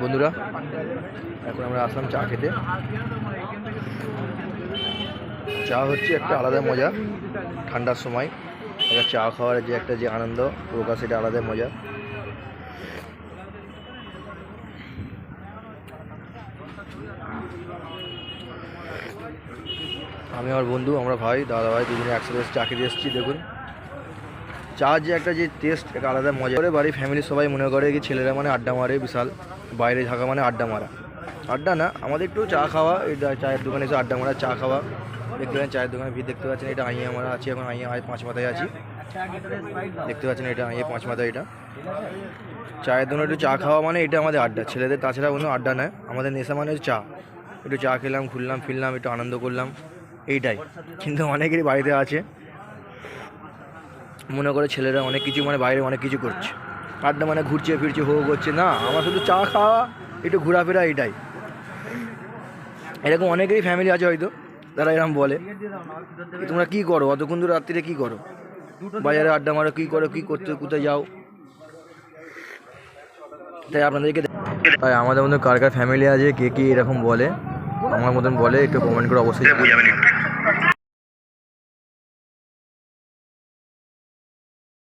বন্ধুরা, এখন আমরা আসলাম চা খেতে। চা হচ্ছে একটা আলাদা মজা। ঠান্ডার সময় একটা চা খাওয়ার যে একটা যে আনন্দ প্রকাশ, সেটা আলাদা মজা। আমি আমার বন্ধু, আমরা ভাই দাদা ভাই দুজনে একসাথে চা খেতে এসেছি। দেখুন চা যে একটা যে টেস্ট, একটা আলাদা মজা করে। বাড়ির ফ্যামিলির সবাই মনে করে কি ছেলেরা মানে আড্ডা মারে বিশাল, বাইরে থাকা মানে আড্ডা মারা। আড্ডা না, আমাদের একটু চা খাওয়া, এটা চায়ের দোকানে এসে আড্ডা মারা, চা খাওয়া। দেখতে পাচ্ছেন চায়ের দোকানে ভিড় দেখতে পাচ্ছেন। এটা আইয়া আমরা আছি এখন, আইয়া পাঁচ মাথায় আছি, দেখতে পাচ্ছেন। এটা আইয়া পাঁচ মাথায়। এটা চায়ের দোকানে একটু চা খাওয়া মানে এটা আমাদের আড্ডা। ছেলেদের তাছাড়া কোনো আড্ডা নয়, আমাদের নেশা মানে চা। একটু চা খেলাম, ঘুরলাম ফিরলাম, একটু আনন্দ করলাম, এইটাই। কিন্তু অনেকেরই বাড়িতে আছে মনে করে ছেলেরা অনেক কিছু মানে বাইরে অনেক কিছু করছে, আড্ডা মানে ঘুরছে ফিরছে, হো করছে। না, আমার শুধু চা খাওয়া, একটু ঘোরাফেরা, এইটাই। এরকম অনেকেরই ফ্যামিলি আছে হয়তো, তারা এরকম বলে তোমরা কী করো অতক্ষণ দূর রাত্রিরে, কী করো বাজারে আড্ডা মারো, কী করো, কী করতে, কোথায় যাও। তাই আপনাদেরকে, তাই আমাদের মধ্যে কার কার ফ্যামিলি আছে, কে কী এরকম বলে, আমার মতন বলে, একটু কমেন্ট করে অবশ্যই।